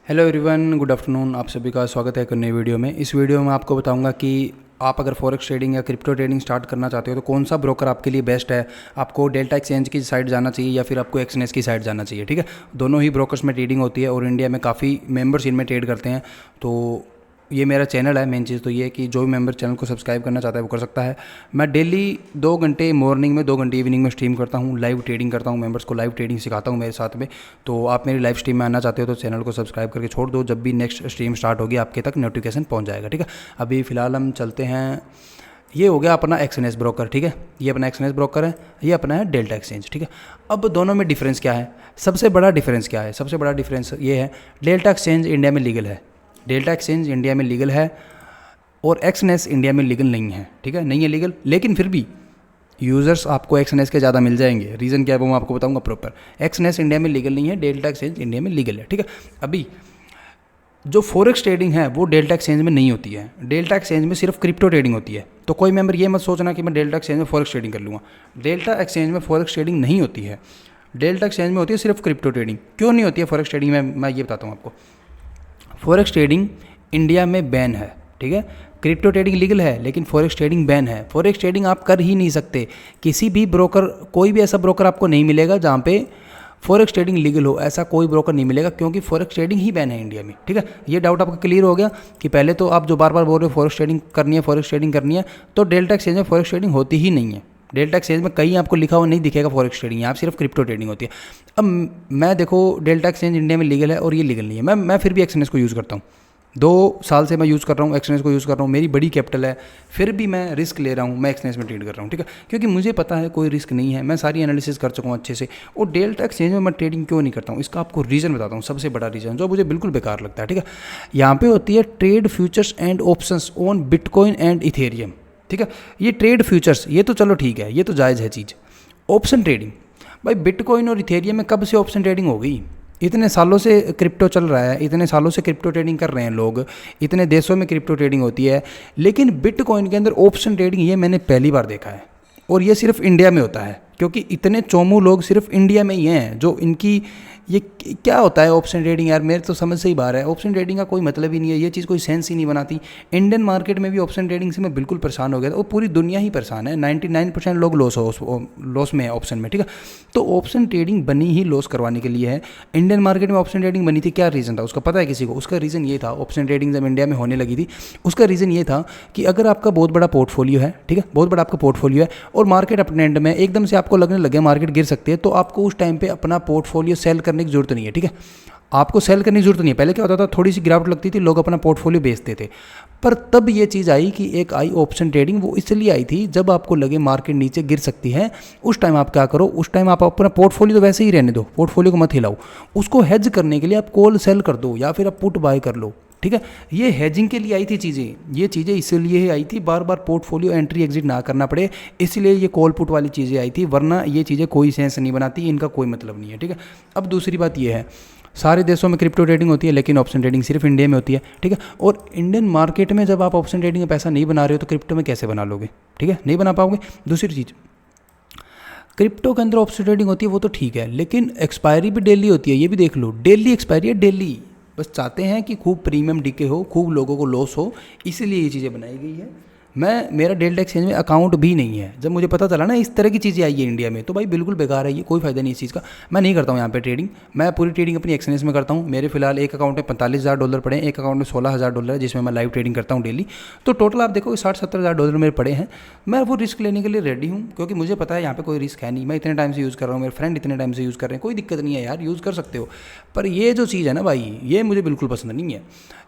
Hello everyone, good afternoon. आप सभी का स्वागत है एक नई वीडियो में। इस वीडियो में आपको बताऊंगा कि आप अगर फॉरेक्स ट्रेडिंग या क्रिप्टो ट्रेडिंग स्टार्ट करना चाहते हो तो कौन सा ब्रोकर आपके लिए बेस्ट है। आपको डेल्टा एक्सचेंज की साइड जाना चाहिए या फिर आपको एक्सएनएस की साइड जाना चाहिए। ठीक है, दोनों ही ब्रोकर्स में ट्रेडिंग होती है और इंडिया में काफ़ी मेंबर्स इनमें ट्रेड करते हैं। तो ये मेरा चैनल है। मेन चीज़ तो ये है कि जो भी मेंबर चैनल को सब्सक्राइब करना चाहता है वो कर सकता है। मैं डेली 2 घंटे मॉर्निंग में, 2 घंटे इवनिंग में स्ट्रीम करता हूँ, लाइव ट्रेडिंग करता हूँ, मेंबर्स को लाइव ट्रेडिंग सिखाता हूँ मेरे साथ में। तो आप मेरी लाइव स्ट्रीम में आना चाहते हो तो चैनल को सब्सक्राइब करके छोड़ दो। जब भी नेक्स्ट स्ट्रीम स्टार्ट होगी आपके तक नोटिफिकेशन पहुँच जाएगा। ठीक है, अभी फ़िलहाल हम चलते हैं। ये हो गया अपना एक्सएनएस ब्रोकर। ठीक है, ये अपना एक्सएनएस ब्रोकर है, ये अपना है डेल्टा एक्सचेंज। ठीक है, अब दोनों में डिफरेंस क्या है? सबसे बड़ा डिफरेंस क्या है? सबसे बड़ा डिफरेंस ये है, डेल्टा एक्सचेंज इंडिया में लीगल है। डेल्टा एक्सचेंज इंडिया में लीगल है और एक्सएनएस इंडिया में लीगल नहीं है। ठीक है, नहीं है लीगल, लेकिन फिर भी यूज़र्स आपको एक्सएनएस के ज़्यादा मिल जाएंगे। रीज़न क्या है वो मैं आपको बताऊंगा प्रॉपर। एक्सएनएस इंडिया में लीगल नहीं है, डेल्टा एक्सचेंज इंडिया में लीगल है। ठीक है, अभी जो फॉरेक्स ट्रेडिंग है वो डेल्टा एक्सचेंज में नहीं होती है। डेल्टा एक्सचेंज में सिर्फ क्रिप्टो ट्रेडिंग होती है। तो कोई मेंबर ये मत सोचना कि मैं डेल्टा एक्सचेंज में फॉरेक्स ट्रेडिंग कर लूँगा। डेल्टा एक्सचेंज में फॉरेक्स ट्रेडिंग नहीं होती है। डेल्टा एक्सचेंज में होती है सिर्फ क्रिप्टो ट्रेडिंग। क्यों नहीं होती है फॉरेक्स ट्रेडिंग में, मैं ये बताता हूँ आपको। फॉरेक्स ट्रेडिंग इंडिया में बैन है। ठीक है, क्रिप्टो ट्रेडिंग लीगल है लेकिन फॉरेक्स ट्रेडिंग बैन है। फॉरेक्स ट्रेडिंग आप कर ही नहीं सकते। किसी भी ब्रोकर, कोई भी ऐसा ब्रोकर आपको नहीं मिलेगा जहाँ पे फॉरेक्स ट्रेडिंग लीगल हो। ऐसा कोई ब्रोकर नहीं मिलेगा क्योंकि फॉरेक्स ट्रेडिंग ही बैन है इंडिया में। ठीक है, ये डाउट आपका क्लियर हो गया कि पहले तो आप जो बार बार बोल रहे हो फॉरेक्स ट्रेडिंग करनी है, फॉरेक्स ट्रेडिंग करनी है, तो डेल्टा एक्सचेंज में फॉरेक्स ट्रेडिंग होती ही नहीं है। डेल्टा एक्सचेंज में कहीं आपको लिखा हुआ नहीं दिखेगा फॉरेक्स ट्रेडिंग, यहाँ सिर्फ क्रिप्टो ट्रेडिंग होती है। अब मैं देखो, डेल्टा एक्सचेंज इंडिया में लीगल है और ये लीगल नहीं है। मैं फिर भी एक्सएनएस को यूज़ करता हूँ। 2 साल से मैं यूज़ कर रहा हूँ, एक्सएनएस को यूज़ कर रहा हूँ। मेरी बड़ी कैपिटल है, फिर भी मैं रिस्क ले रहा हूँ, मैं एक्सएनएस में ट्रेड कर रहा हूँ। ठीक है, क्योंकि मुझे पता है कोई रिस्क नहीं है। मैं सारी एनालिसिस कर चुका हूँ अच्छे से। और डेल्टा एक्सचेंज में मैं ट्रेडिंग क्यों नहीं करता हूँ, इसका आपको रीज़न बताता हूँ। सबसे बड़ा रीज़न जो मुझे बिल्कुल बेकार लगता है। ठीक है, यहाँ पे होती है trade futures and options on bitcoin and Ethereum. ठीक है, ये ट्रेड फ्यूचर्स, ये तो चलो ठीक है, ये तो जायज़ है चीज़। ऑप्शन ट्रेडिंग, भाई बिटकॉइन और इथेरियम में कब से ऑप्शन ट्रेडिंग हो गई? इतने सालों से क्रिप्टो चल रहा है, इतने सालों से क्रिप्टो ट्रेडिंग कर रहे हैं लोग, इतने देशों में क्रिप्टो ट्रेडिंग होती है, लेकिन बिटकॉइन के अंदर ऑप्शन ट्रेडिंग ये मैंने पहली बार देखा है। और ये सिर्फ इंडिया में होता है क्योंकि इतने चोमू लोग सिर्फ इंडिया में ही हैं जो इनकी, ये क्या होता है ऑप्शन ट्रेडिंग यार, मेरे तो समझ से ही बाहर है। ऑप्शन ट्रेडिंग का कोई मतलब ही नहीं है, ये चीज़ कोई सेंस ही नहीं बनाती। इंडियन मार्केट में भी ऑप्शन ट्रेडिंग से मैं बिल्कुल परेशान हो गया था और पूरी दुनिया ही परेशान है। 99% लोग लॉस में है ऑप्शन में। ठीक है, तो ऑप्शन ट्रेडिंग बनी ही लॉस करवाने के लिए है। इंडियन मार्केट में ऑप्शन ट्रेडिंग बनी थी, क्या रीज़न था उसका पता है किसी को? उसका रीज़न ये था, ऑप्शन ट्रेडिंग जब इंडिया में होने लगी थी उसका रीज़न ये था कि अगर आपका बहुत बड़ा पोर्टफोलियो है, ठीक है, बहुत बड़ा आपका पोर्टफोलियो है और मार्केट अपने एंड में एकदम से आपको लगने लगे मार्केट गिर सकती है, तो आपको उस टाइम पे अपना पोर्टफोलियो सेल करने की जरूरत नहीं है। ठीक है, आपको सेल करने की जरूरत नहीं है। पहले क्या होता था, थोड़ी सी गिरावट लगती थी, लोग अपना पोर्टफोलियो बेचते थे। पर तब ये चीज़ आई कि एक आई ऑप्शन ट्रेडिंग, वो इसलिए आई थी जब आपको लगे मार्केट नीचे गिर सकती है, उस टाइम आप क्या करो, उस टाइम आप अपना पोर्टफोलियो तो वैसे ही रहने दो, पोर्टफोलियो को मत हिलाओ, उसको हेज करने के लिए आप कॉल सेल कर दो या फिर आप पुट बाय कर लो। ठीक है, ये हेजिंग के लिए आई थी चीज़ें, ये चीज़ें इसलिए ही आई थी, बार बार पोर्टफोलियो एंट्री एग्जिट ना करना पड़े, इसलिए ये कॉल पुट वाली चीज़ें आई थी, वरना ये चीज़ें कोई सेंस नहीं बनाती, इनका कोई मतलब नहीं है। ठीक है, अब दूसरी बात ये है, सारे देशों में क्रिप्टो ट्रेडिंग होती है लेकिन ऑप्शन ट्रेडिंग सिर्फ इंडिया में होती है। ठीक है, और इंडियन मार्केट में जब आप ऑप्शन ट्रेडिंग में पैसा नहीं बना रहे हो तो क्रिप्टो में कैसे बना लोगे? ठीक है, नहीं बना पाओगे। दूसरी चीज़, क्रिप्टो के अंदर ऑप्शन ट्रेडिंग होती है वो तो ठीक है, लेकिन एक्सपायरी भी डेली होती है, ये भी देख लो, डेली एक्सपायरी है, डेली। बस चाहते हैं कि खूब प्रीमियम डीके हो, खूब लोगों को लॉस हो, इसीलिए ये चीज़ें बनाई गई है। मेरा डेल्टा एक्सचेंज में अकाउंट भी नहीं है। जब मुझे पता चला ना इस तरह की चीज़ें आई है इंडिया में, तो भाई बिल्कुल बेकार है, ये कोई फ़ायदा नहीं इस चीज़ का। मैं नहीं करता हूँ यहाँ पे ट्रेडिंग, मैं पूरी ट्रेडिंग अपनी एक्सएनएस में करता हूँ। मेरे फिलहाल एक अकाउंट में $45,000 पड़े हैं, एक अकाउंट में $16,000 है जिसमें मैं लाइव ट्रेडिंग करता हूँ डेली। तो टोटल आप देखो $60-70,000 मेरे पड़े हैं। मैं वो रिस्क लेने के लिए रेडी हूँ क्योंकि मुझे पता है यहाँ पे कोई रिस्क है नहीं। मैं इतने टाइम से यूज़ कर रहा हूँ, मेरे फ्रेंड इतने टाइम से यूज़ कर रहे हैं, कोई दिक्कत नहीं है यार, यूज़ कर सकते हो। पर ये जो चीज़ है ना भाई, ये मुझे बिल्कुल पसंद नहीं है।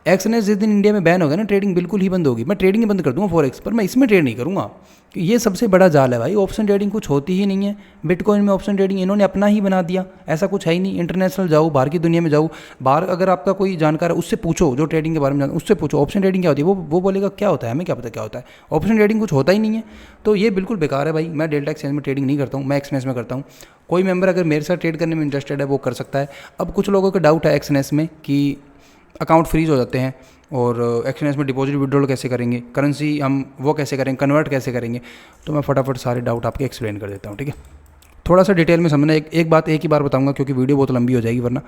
एक्सएनएस जिस दिन इंडिया में बैन हो गया ना, ट्रेडिंग बिल्कुल ही बंद होगी। मैं ट्रेडिंग ही बंद कर दूंगा फॉरेक्स, पर मैं इसमें ट्रेड नहीं करूँगा। ये सबसे बड़ा जाल है भाई, ऑप्शन ट्रेडिंग कुछ होती ही नहीं है। बिटकॉइन में ऑप्शन ट्रेडिंग इन्होंने अपना ही बना दिया, ऐसा कुछ है ही नहीं। इंटरनेशनल जाओ, बाहर की दुनिया में जाओ, बाहर अगर आपका कोई जानकार है उससे पूछो, जो ट्रेडिंग के बारे में जानता, उससे पूछो ऑप्शन ट्रेडिंग क्या होती है, वो बोलेगा क्या होता है, हमें क्या पता क्या होता है। ऑप्शन ट्रेडिंग कुछ होता ही नहीं है, तो ये बिल्कुल बेकार है भाई। मैं डेल्टा एक्सचेंज में ट्रेडिंग नहीं करता हूँ, मैं एक्सएनएस में करता हूँ। कोई मेंबर अगर मेरे साथ ट्रेड करने में इंटरेस्टेड है वो कर सकता है। अब कुछ लोगों का डाउट है एक्सएनएस में कि अकाउंट फ्रीज हो जाते हैं और एक्सचेंज में डिपॉजिट विड्रॉल कैसे करेंगे, करेंसी हम वो कैसे करेंगे, कन्वर्ट कैसे करेंगे। तो मैं फटाफट सारे डाउट आपके एक्सप्लेन कर देता हूँ। ठीक है, थोड़ा सा डिटेल में समझना, एक बात एक ही बार बताऊंगा क्योंकि वीडियो बहुत लंबी हो जाएगी वरना।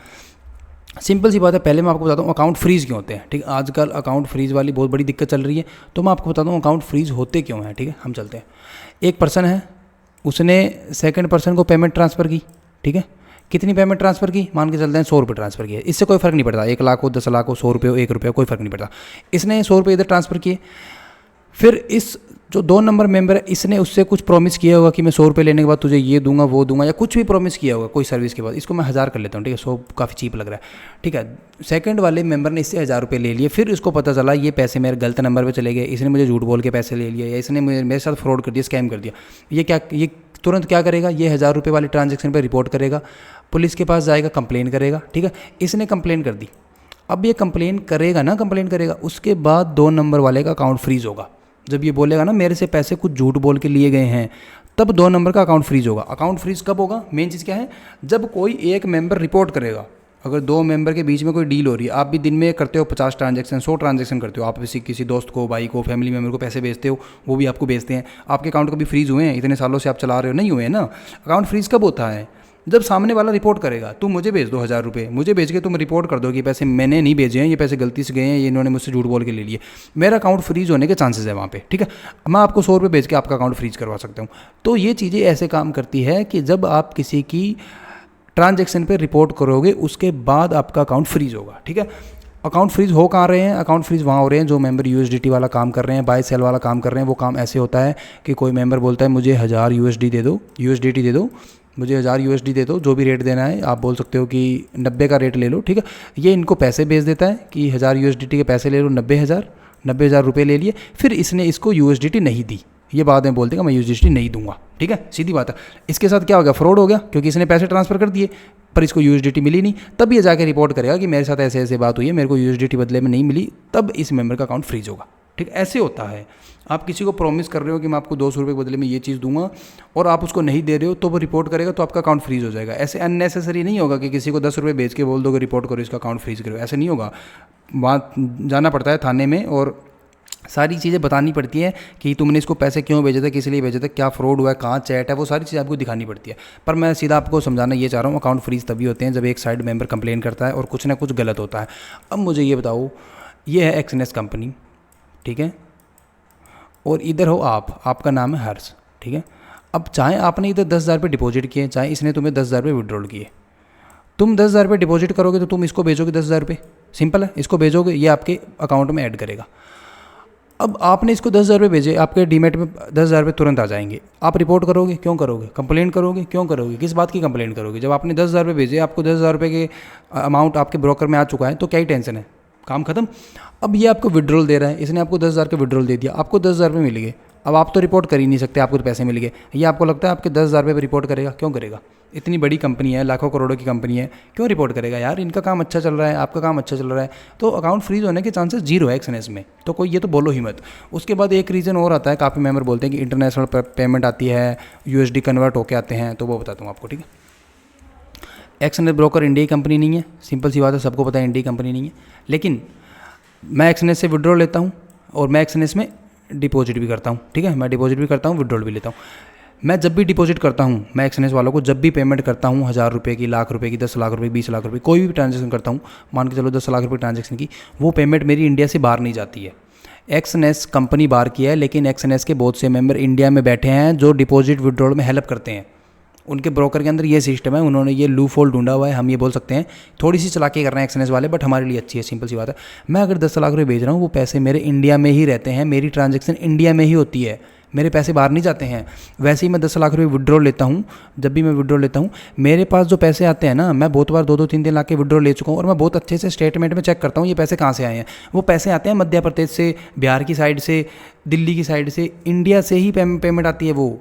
सिंपल सी बात है, पहले मैं आपको बताता हूँ अकाउंट फ्रीज़ क्यों होते हैं। ठीक है, आजकल अकाउंट फ्रीज़ वाली बहुत बड़ी दिक्कत चल रही है, तो मैं आपको बताता हूँ अकाउंट फ्रीज़ होते क्यों हैं। ठीक है, हम चलते हैं। एक पर्सन है, उसने सेकंड पर्सन को पेमेंट ट्रांसफ़र की। ठीक है, कितनी पेमेंट ट्रांसफ़र की, मान के चलते हैं 100 रुपये ट्रांसफ़र किए। इससे कोई फ़र्क नहीं पड़ता, 1 लाख हो, 10 लाख हो, 100 रुपये हो, 1 रुपये हो, कोई फ़र्क नहीं पड़ता। इसने 100 रुपये इधर ट्रांसफ़र किए। फिर इस जो 2 नंबर मेंबर है, इसने उससे कुछ प्रॉमिस किया होगा कि मैं 100 रुपये लेने के बाद तुझे ये दूंगा वो दूंगा, या कुछ भी प्रॉमिस किया होगा कोई सर्विस के बाद। इसको मैं 1000 कर लेता हूँ। ठीक है, 100 काफ़ी चीप लग रहा है। ठीक है, सेकंड वाले मेंबर ने इससे 1000 रुपये ले लिए। फिर इसको पता चला ये पैसे मेरे गलत नंबर पे चले गए, इसने मुझे झूठ बोल के पैसे ले लिए, या इसने मेरे साथ फ्रॉड कर दिया, स्कैम कर दिया। ये तुरंत क्या करेगा, ये 1000 रुपये वाली ट्रांजैक्शन पर रिपोर्ट करेगा, पुलिस के पास जाएगा, कंप्लेन करेगा। ठीक है, इसने कंप्लेन कर दी। अब ये कंप्लेन करेगा, उसके बाद 2 नंबर वाले का अकाउंट फ्रीज़ होगा। जब ये बोलेगा ना मेरे से पैसे कुछ झूठ बोल के लिए गए हैं, तब 2 नंबर का अकाउंट फ्रीज होगा। अकाउंट फ्रीज कब होगा, मेन चीज़ क्या है, जब कोई एक मेंबर रिपोर्ट करेगा। अगर 2 मेंबर के बीच में कोई डील हो रही है, आप भी दिन में करते हो 50 ट्रांजैक्शन, 100 ट्रांजैक्शन करते हो, आप किसी दोस्त को, भाई को, फैमिली मेंबर को पैसे भेजते हो, वो भी आपको भेजते हैं। आपके अकाउंट कभी फ्रीज हुए हैं, इतने सालों से आप चला रहे हो, नहीं हुए हैं ना। अकाउंट फ्रीज कब होता है, जब सामने वाला रिपोर्ट करेगा, तुम मुझे भेज दो 1000 रुपये, मुझे भेज के तुम रिपोर्ट कर दो कि पैसे मैंने नहीं भेजे हैं, ये पैसे गलती से गए हैं, ये इन्होंने मुझसे झूठ बोल के ले लिए, मेरा अकाउंट फ्रीज होने के चांसेस है वहाँ पे। ठीक है, मैं आपको 100 रुपये भेज के आपका अकाउंट फ्रीज करवा सकता हूँ। तो ये चीज़ें ऐसे काम करती है कि जब आप किसी की ट्रांजैक्शन पे रिपोर्ट करोगे, उसके बाद आपका अकाउंट फ्रीज होगा। ठीक है, अकाउंट फ्रीज हो कहाँ रहे हैं, अकाउंट फ्रीज वहाँ हो रहे हैं जो मेंबर यूएसडीटी वाला काम कर रहे हैं, बाय सेल वाला काम कर रहे हैं। वो काम ऐसे होता है कि कोई मेंबर बोलता है मुझे 1000 यूएसडी दे दो, यूएसडीटी दे दो, मुझे 1000 यूएसडी दे दो, जो भी रेट देना है। आप बोल सकते हो कि 90 का रेट ले लो। ठीक है, ये इनको पैसे भेज देता है कि 1000 यूएसडीटी के पैसे ले लो, 90,000 रुपये ले लिए। फिर इसने इसको यूएसडीटी नहीं दी, ये बाद में बोल देगा मैं यूएसडीटी नहीं दूंगा। ठीक है, सीधी बात है। इसके साथ क्या हो गया, फ्रॉड हो गया, क्योंकि इसने पैसे ट्रांसफ़र कर दिए पर इसको यूएसडीटी मिली नहीं। तब ये जाके रिपोर्ट करेगा कि मेरे साथ ऐसे ऐसे बात हुई है, मेरे को यूएसडीटी बदले में नहीं मिली, तब इस मेंबर का अकाउंट फ्रीज होगा। ठीक, ऐसे होता है। आप किसी को प्रॉमिस कर रहे हो कि मैं आपको 200 रुपये के बदले में ये चीज़ दूंगा, और आप उसको नहीं दे रहे हो, तो वो रिपोर्ट करेगा, तो आपका अकाउंट फ्रीज हो जाएगा। ऐसे अननेसेसरी नहीं होगा कि किसी को 10 रुपये भेज के बोल दो कि रिपोर्ट करो, इसका अकाउंट फ्रीज करो, ऐसे नहीं होगा। वहाँ जाना पड़ता है थाने में, और सारी चीज़ें बतानी पड़ती है कि तुमने इसको पैसे क्यों भेजे थे, किस लिए भेजे थे, क्या फ्रॉड हुआ है, कहाँ चैट है, वो सारी चीज़ें आपको दिखानी पड़ती है। पर मैं सीधा आपको समझाना ये चाह रहा हूँ, अकाउंट फ्रीज तभी होते हैं जब एक साइड मेंबर कंप्लेन करता है और कुछ ना कुछ गलत होता है। अब मुझे ये बताओ, ये है एक्सएनएस कंपनी, ठीक है, और इधर हो आप, आपका नाम है हर्ष। ठीक है, अब चाहे आपने इधर 10,000 रुपये डिपॉजिट किए, चाहे इसने तुम्हें 10,000 रुपये विड्रॉल किए, तुम 10,000 रुपये डिपॉजिट करोगे तो तुम इसको भेजोगे 10,000 रुपये, सिंपल है, इसको भेजोगे, ये आपके अकाउंट में ऐड करेगा। अब आपने इसको 10,000 रुपये भेजे, आपके डीमेट में 10,000 रुपये तुरंत आ जाएंगे। आप रिपोर्ट करोगे, क्यों करोगे, कंप्लेंट करोगे, क्यों करोगे, किस बात की कंप्लेंट करोगे। जब आपने 10,000 रुपये भेजे, आपको 10,000 रुपये के अमाउंट आपके ब्रोकर में आ चुका है, तो क्या ही टेंशन है, काम खत्म। अब ये आपको विड्रॉल दे रहा है, इसने आपको 10,000 का विड्रॉल दे दिया, आपको 10,000 रुपये मिल गए। अब आप तो रिपोर्ट कर ही नहीं सकते, आपको तो पैसे मिल गए। ये आपको लगता है आपके 10,000 रुपये पर रिपोर्ट करेगा, क्यों करेगा, इतनी बड़ी कंपनी है, लाखों करोड़ों की कंपनी है, क्यों रिपोर्ट करेगा यार, इनका काम अच्छा चल रहा है, आपका काम अच्छा चल रहा है। तो अकाउंट फ्रीज होने के चांसेस 0 है एक्सएनएस में, तो कोई ये तो बोलो ही मत। उसके बाद एक रीज़न और आता है, काफ़ी मेंबर बोलते हैं कि इंटरनेशनल पेमेंट आती है, यूएसडी कन्वर्ट होके आते हैं, तो वो बताता हूँ आपको। ठीक है, एक्सएनएस ब्रोकर इंडिया की कंपनी नहीं है, सिंपल सी बात है, सबको पता है इंडिया की कंपनी नहीं है। लेकिन मैं एक्सएनएस से विड्रॉल लेता हूँ, और मैं एक्सएनएस में डिपॉजिट भी करता हूँ। ठीक है, मैं डिपॉजिट भी करता हूँ, विड्रॉल भी लेता हूँ। मैं जब भी डिपॉजिट करता हूँ, मैं एक्सएनएस वालों को जब भी पेमेंट करता हूँ, 1000 रुपये की, लाख रुपये की, 10 लाख रुपये, 20 लाख रुपये, कोई भी ट्रांजैक्शन करता हूँ, मान के चलो 10 लाख रुपये ट्रांजैक्शन की, वो पेमेंट मेरी इंडिया से बाहर नहीं जाती है। एक्सएनएस कंपनी बाहर की है, लेकिन एक्सएनएस के बहुत से मेंबर इंडिया में बैठे हैं जो डिपॉजिट विड्रॉल में हेल्प करते हैं। उनके ब्रोकर के अंदर ये सिस्टम है, उन्होंने ये लूप होल ढूंढा हुआ है, हम ये बोल सकते हैं। थोड़ी सी चलाकी कर रहे हैं एक्सएनएस वाले, बट हमारे लिए अच्छी है, सिंपल सी बात है। मैं अगर 10 लाख रुपये भेज रहा हूँ, वो पैसे मेरे इंडिया में ही रहते हैं, मेरी ट्रांजैक्शन इंडिया में ही होती है, मेरे पैसे बाहर नहीं जाते हैं। वैसे ही मैं 10 लाख रुपये विड्रॉल लेता हूँ, जब भी मैं विड्रॉल लेता हूँ, मेरे पास जो पैसे आते हैं ना, मैं बहुत बार 2-2, 3-3 लाख के विड्रॉल ले चुका हूँ, और मैं बहुत अच्छे से स्टेटमेंट में चेक करता हूँ ये पैसे कहाँ से आए हैं। वो पैसे आते हैं मध्य प्रदेश से, बिहार की साइड से, दिल्ली की साइड से, इंडिया से ही पेमेंट आती है। वो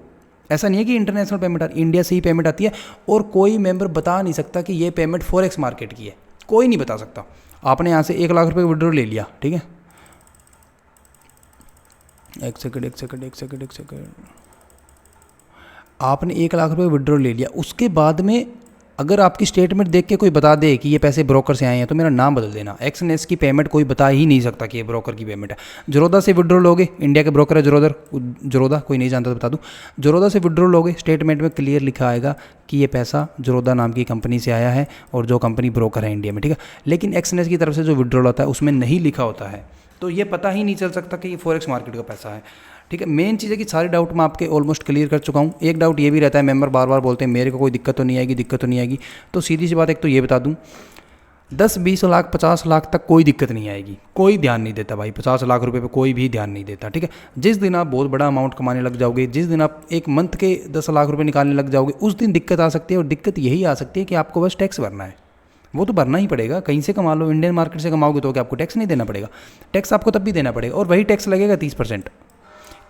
ऐसा नहीं है कि इंटरनेशनल पेमेंट आती है, इंडिया से ही पेमेंट आती है। और कोई मेंबर बता नहीं सकता कि ये पेमेंट फॉरेक्स मार्केट की है, कोई नहीं बता सकता। आपने यहाँ से 1 लाख रुपये विड्रॉल ले लिया, ठीक है, एक सेकंड, आपने 1 लाख रुपये विड्रॉल ले लिया, उसके बाद में अगर आपकी स्टेटमेंट देख के कोई बता दे कि ये पैसे ब्रोकर से आए हैं तो मेरा नाम बदल देना। एक्सएनएस की पेमेंट कोई बता ही नहीं सकता कि ये ब्रोकर की पेमेंट है। जरोदा से विड्रॉल लोगे, इंडिया के ब्रोकर है जरोदा, कोई नहीं जानता तो बता दूं, जरोदा से विड्रॉल लोगे, स्टेटमेंट में क्लियर लिखा आएगा कि ये पैसा जरोदा नाम की कंपनी से आया है और जो कंपनी ब्रोकर है इंडिया में, ठीक है। लेकिन एक्सएनएस की तरफ से जो विड्रॉल होता है उसमें नहीं लिखा होता है, तो ये पता ही नहीं चल सकता कि ये फॉरेक्स मार्केट का पैसा है, ठीक है। मेन चीज़ है कि सारे डाउट मैं आपके ऑलमोस्ट क्लियर कर चुका हूँ। एक डाउट ये भी रहता है, मेंबर बार बार बोलते हैं मेरे को कोई दिक्कत तो नहीं आएगी, दिक्कत तो नहीं आएगी। तो सीधी सी बात एक तो ये बता दूँ, 10, 20 लाख, 50 लाख तक कोई दिक्कत नहीं आएगी, कोई ध्यान नहीं देता भाई, 50 लाख रुपए पे कोई भी ध्यान नहीं देता, ठीक है। जिस दिन आप बहुत बड़ा अमाउंट कमाने लग जाओगे, जिस दिन आप एक मंथ के 10 लाख रुपए निकालने लग जाओगे, उस दिन दिक्कत आ सकती है। और दिक्कत यही आ सकती है कि आपको बस टैक्स भरना है, वो तो भरना ही पड़ेगा। कहीं से कमा लो, इंडियन मार्केट से कमाओगे तो क्या आपको टैक्स नहीं देना पड़ेगा? टैक्स आपको तब भी देना पड़ेगा, और वही टैक्स लगेगा 30%,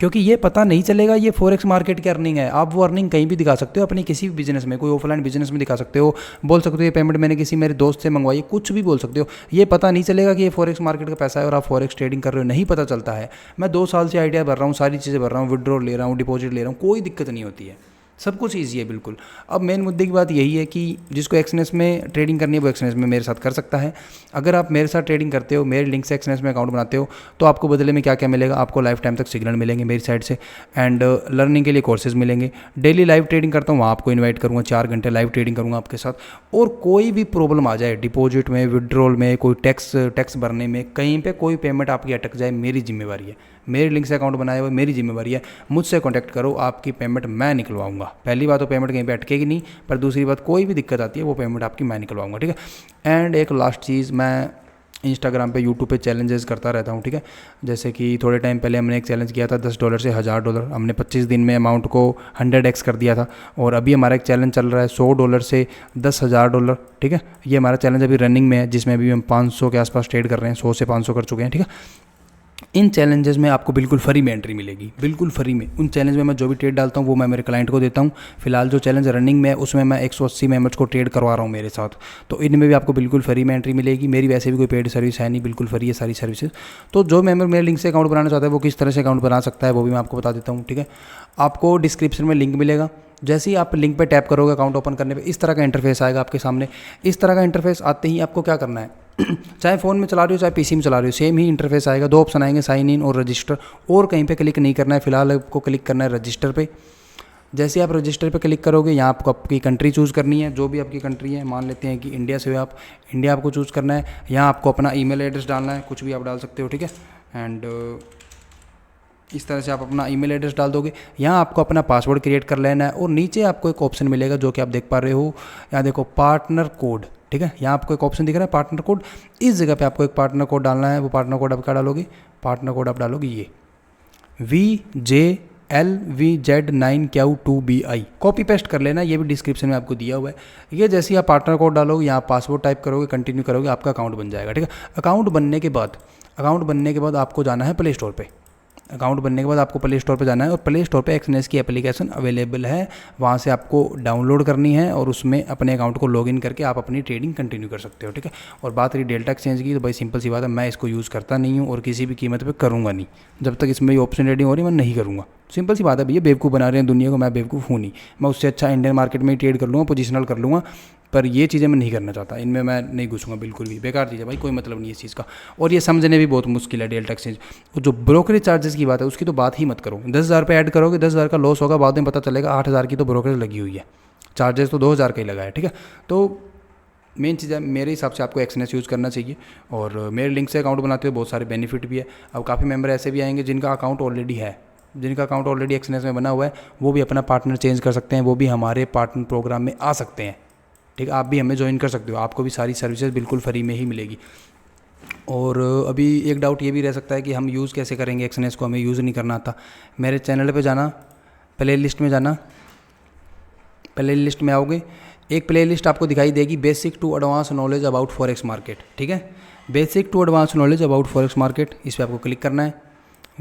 क्योंकि ये पता नहीं चलेगा ये फॉरेक्स मार्केट की अर्निंग है। आप वो अर्निंग कहीं भी दिखा सकते हो, अपनी किसी भी बिजनेस में, कोई ऑफलाइन बिजनेस में दिखा सकते हो, बोल सकते हो ये पेमेंट मैंने किसी मेरे दोस्त से मंगवाई, कुछ भी बोल सकते हो। ये पता नहीं चलेगा कि ये फॉरेक्स मार्केट का पैसा है और आप फॉरेक्स ट्रेडिंग कर रहे हो, नहीं पता चलता है। मैं 2 साल से आइडिया भर रहा हूँ, सारी चीज़ें भर रहा हूँ, विड्रॉल ले रहा हूँ, डिपॉजिट ले रहा हूँ, कोई दिक्कत नहीं होती है, सब कुछ ईजी है बिल्कुल। अब मेन मुद्दे की बात यही है कि जिसको एक्सएनएस में ट्रेडिंग करनी है वो एक्सएनएस में मेरे साथ कर सकता है। अगर आप मेरे साथ ट्रेडिंग करते हो, मेरे लिंक से एक्सएनएस में अकाउंट बनाते हो, तो आपको बदले में क्या क्या मिलेगा? आपको लाइफ टाइम तक सिग्नल मिलेंगे मेरी साइड से, एंड लर्निंग के लिए कोर्सेज मिलेंगे। डेली लाइव ट्रेडिंग करता हूँ, वहाँ आपको इन्वाइट करूँगा, 4 घंटे लाइव ट्रेडिंग करूँगा आपके साथ। और कोई भी प्रॉब्लम आ जाए डिपॉजिट में, विड्रॉल में, कोई टैक्स भरने में, कहीं पर कोई पेमेंट आपकी अटक जाए, मेरी जिम्मेवारी है, मेरे लिंक से अकाउंट बनाया हुआ मेरी जिम्मेवारी है। मुझसे कॉन्टैक्ट करो, आपकी पेमेंट मैं निकलवाऊंगा। पहली बात तो पेमेंट कहीं पे अटकेगी नहीं, पर दूसरी बात कोई भी दिक्कत आती है वो पेमेंट आपकी मैं निकलवाऊंगा, ठीक है। एंड एक लास्ट चीज़, मैं इंस्टाग्राम पे, यूट्यूब पे चैलेंजेस करता रहता हूँ, ठीक है। जैसे कि थोड़े टाइम पहले हमने एक चैलेंज किया था $10 से $1000, हमने 25 दिन में अमाउंट को 100x कर दिया था। और अभी हमारा एक चैलेंज चल रहा है $100 से $10,000, ठीक है। ये हमारा चैलेंज अभी रनिंग में है, जिसमें अभी हम 500 के आसपास ट्रेड कर रहे हैं, 100 से 500 कर चुके हैं, ठीक है। इन चैलेंजेस में आपको बिल्कुल फ्री में एंट्री मिलेगी, बिल्कुल फ्री में। उन चैलेंज में मैं जो भी ट्रेड डालता हूँ वो मैं मेरे क्लाइंट को देता हूँ। फिलहाल जो चैलेंज रनिंग में है उसमें मैं 180 मेंबर्स को ट्रेड करवा रहा हूँ मेरे साथ, तो इनमें भी आपको बिल्कुल फ्री में एंट्री मिलेगी। मेरी वैसे भी कोई पेड सर्विस है नहीं, बिल्कुल फ्री है सारी सर्विसेज। तो जो मेंबर मेरे लिंक से अकाउंट बनाना चाहता है वो किस तरह से अकाउंट बना सकता है वो भी मैं आपको बता देता हूँ, ठीक है। आपको डिस्क्रिप्शन में लिंक मिलेगा, जैसे ही आप लिंक पे टैप करोगे अकाउंट ओपन करने पे इस तरह का इंटरफेस आएगा आपके सामने। इस तरह का इंटरफेस आते ही आपको क्या करना है चाहे फ़ोन में चला रहे हो चाहे पीसी में चला रहे हो, सेम ही इंटरफेस आएगा। 2 ऑप्शन आएंगे, साइन इन और रजिस्टर, और कहीं पे क्लिक नहीं करना है। फिलहाल आपको क्लिक करना है रजिस्टर पे। जैसे आप रजिस्टर पे क्लिक करोगे, यहाँ आपको आपकी कंट्री चूज़ करनी है, जो भी आपकी कंट्री है। मान लेते हैं कि इंडिया से हो आप, इंडिया आपको चूज़ करना है। यहाँ आपको अपना ईमेल एड्रेस डालना है, कुछ भी आप डाल सकते हो, ठीक है। एंड इस तरह से आप अपना ईमेल एड्रेस डाल दोगे। यहाँ आपको अपना पासवर्ड क्रिएट कर लेना है, और नीचे आपको एक ऑप्शन मिलेगा जो कि आप देख पा रहे हो, यहाँ देखो पार्टनर कोड, ठीक है। यहाँ आपको एक ऑप्शन दिख रहा है पार्टनर कोड, इस जगह पे आपको एक पार्टनर कोड डालना है। वो पार्टनर कोड आप क्या डालोगे? पार्टनर कोड आप डालोगे ये VJLVZ9Q2BI, कॉपी पेस्ट कर लेना, ये भी डिस्क्रिप्शन में आपको दिया हुआ है। ये जैसे ही आप पार्टनर कोड डालोगे, यहाँ पासवर्ड टाइप करोगे, कंटिन्यू करोगे, आपका अकाउंट बन जाएगा, ठीक है। अकाउंट बनने के बाद आपको जाना है प्ले स्टोर पे। अकाउंट बनने के बाद आपको प्ले स्टोर पे जाना है, और प्ले स्टोर पे एक्सएनएस की एप्लीकेशन अवेलेबल है, वहाँ से आपको डाउनलोड करनी है और उसमें अपने अकाउंट को लॉगिन करके आप अपनी ट्रेडिंग कंटिन्यू कर सकते हो, ठीक है। और बात रही डेल्टा एक्सचेंज की, तो भाई सिंपल सी बात है, मैं इसको यूज़ करता नहीं हूँ और किसी भी कीमत पे करूँगा नहीं। जब तक इसमें ऑप्शन ट्रेडिंग हो रही है मैं नहीं करूँगा। सिंपल सी बात है भैया, बेवकूफ़ बना रहे हैं दुनिया को, मैं बेवकूफ़ हूँ नहीं। मैं उससे अच्छा इंडियन मार्केट में ही ट्रेड कर लूँगा, पोजिशनल कर लूँगा, पर ये चीज़ें मैं नहीं करना चाहता, इनमें मैं नहीं घुसूँगा बिल्कुल भी। बेकार चीज़ है भाई, कोई मतलब नहीं है इस चीज़ का, और ये समझने भी बहुत मुश्किल है डेल्टा एक्सचेंज। और जो ब्रोकरेज चार्जेस की बात है उसकी तो बात ही मत करो। 10,000 पे ऐड करोगे, 10,000 का लॉस होगा, बाद में पता चलेगा 8,000 की तो ब्रोकरेज लगी हुई है, चार्जेस तो 2,000 का ही लगा है, ठीक है। तो मेन चीज़ है, मेरे हिसाब से आपको एक्सएनएस यूज़ करना चाहिए। और मेरे लिंक से अकाउंट बनाते हुए बहुत सारे बेनिफिट भी है। अब काफ़ी मेंबर ऐसे भी आएंगे जिनका अकाउंट ऑलरेडी है, जिनका अकाउंट ऑलरेडी एक्सएनएस में बना हुआ है, वो भी अपना पार्टनर चेंज कर सकते हैं, वो भी हमारे पार्टनर प्रोग्राम में आ सकते हैं, ठीक है। आप भी हमें ज्वाइन कर सकते हो, आपको भी सारी सर्विसेज बिल्कुल फ्री में ही मिलेगी। और अभी एक डाउट ये भी रह सकता है कि हम यूज़ कैसे करेंगे एक्सएनएस को, हमें यूज़ नहीं करना आता। मेरे चैनल पे जाना, प्ले लिस्ट में जाना, प्ले लिस्ट में आओगे, एक प्ले लिस्ट आपको दिखाई देगी, basic to advance knowledge about forex market, ठीक है। Basic to advance knowledge about forex market, इस पर आपको क्लिक करना है।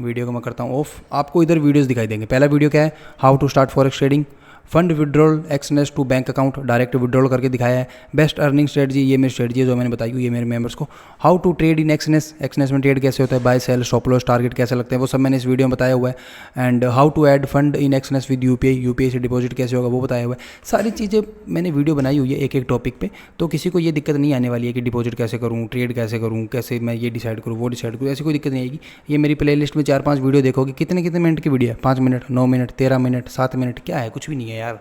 वीडियो को मैं करता हूँ ऑफ, आपको इधर वीडियोस दिखाई देंगे। पहला वीडियो क्या है? How to start forex trading, fund withdrawal Exness to bank account, direct withdrawal करके दिखाया है। बेस्ट अर्निंग स्ट्रेटजी, ये मेरी स्ट्रेटजी है जो मैंने बताई हुई है मेरे मेंबर्स को। How to trade in Exness, Exness में ट्रेड कैसे होता है, buy sell, stop loss, target कैसे लगते हैं, वो सब मैंने इस वीडियो में बताया हुआ है। And how to add fund in Exness with UPI से डिपॉजिट कैसे होगा वो बताया हुआ है। सारी चीज़ें मैंने वीडियो बनाई हुई है एक एक टॉपिक पे, तो किसी को ये दिक्कत नहीं आने वाली है कि डिपॉजिट कैसे करूँ, ट्रेड कैसे करूँ, कैसे मैं ये डिसाइड करूँ वो डिसाइड करूँ, ऐसी कोई दिक्कत नहीं आएगी। ये मेरी प्ले लिस्ट में 4-5 वीडियो देखोगे, कितने कितने मिनट की वीडियो है, 5 मिनट, 9 मिनट, 13 मिनट, 7 मिनट, क्या है, कुछ भी नहीं है यार।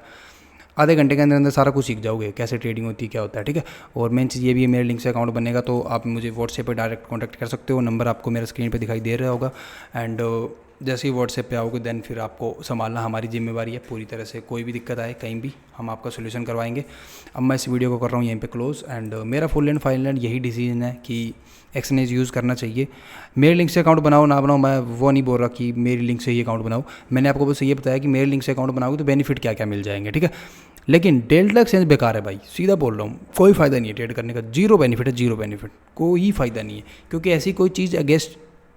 आधे घंटे के अंदर अंदर सारा कुछ सीख जाओगे, कैसे ट्रेडिंग होती है, क्या होता है, ठीक है। और मेन चीज़ ये भी है, मेरे लिंक से अकाउंट बनेगा तो आप मुझे व्हाट्सएप पे डायरेक्ट कांटेक्ट कर सकते हो, नंबर आपको मेरे स्क्रीन पे दिखाई दे रहा होगा। एंड जैसे ही व्हाट्सएप पे आओगे देन फिर आपको संभालना हमारी जिम्मेवारी है पूरी तरह से। कोई भी दिक्कत आए कहीं भी हम आपका सोल्यूशन करवाएंगे। अब मैं इस वीडियो को कर रहा हूँ यहीं पे क्लोज। एंड मेरा फुल एंड फाइनल यही डिसीजन है कि एक्सचेंज यूज़ करना चाहिए। मेरे लिंक से अकाउंट बनाओ ना बनाओ, मैं वो नहीं बोल रहा कि मेरी लिंक से ही अकाउंट बनाओ। मैंने आपको बस ये बताया कि मेरे लिंक से अकाउंट बनाओगे तो बेनिफिट क्या क्या मिल जाएंगे, ठीक है। लेकिन डेल्टा एक्सचेंज बेकार है भाई, सीधा बोल रहा हूँ, कोई फ़ायदा नहीं है ट्रेड करने का, जीरो बेनिफिट है, जीरो बेनिफिट, कोई फ़ायदा नहीं है। क्योंकि ऐसी कोई चीज़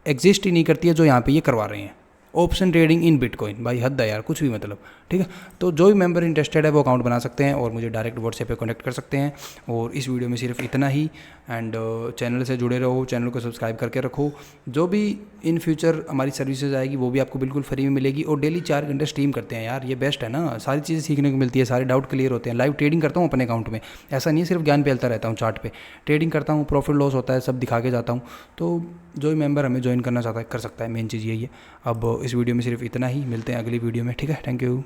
एग्जिस्ट ही नहीं करती है जो यहाँ पे ये करवा रहे हैं। ऑप्शन ट्रेडिंग इन बिटकॉइन, भाई हद है यार, कुछ भी मतलब, ठीक है। तो जो भी मेंबर इंटरेस्टेड है वो अकाउंट बना सकते हैं और मुझे डायरेक्ट व्हाट्सएप पे कनेक्ट कर सकते हैं। और इस वीडियो में सिर्फ इतना ही। एंड चैनल से जुड़े रहो, चैनल को सब्सक्राइब करके रखो। जो भी इन फ्यूचर हमारी सर्विसेज आएगी वो भी आपको बिल्कुल फ्री में मिलेगी। और डेली 4 घंटे स्ट्रीम करते हैं यार, ये बेस्ट है ना, सारी चीज़ें सीखने को मिलती है, सारे डाउट क्लियर होते हैं। लाइव ट्रेडिंग करता हूँ अपने अकाउंट में, ऐसा नहीं है सिर्फ ज्ञान फैलता रहता हूँ चार्ट पे, ट्रेडिंग करता हूँ, प्रॉफिट लॉस होता है, सब दिखा के जाता हूँ। तो जो भी मेंबर हमें ज्वाइन करना चाहता है कर सकता है, मेन चीज़ यही है। अब इस वीडियो में सिर्फ इतना ही, मिलते हैं अगली वीडियो में, ठीक है। Thank you.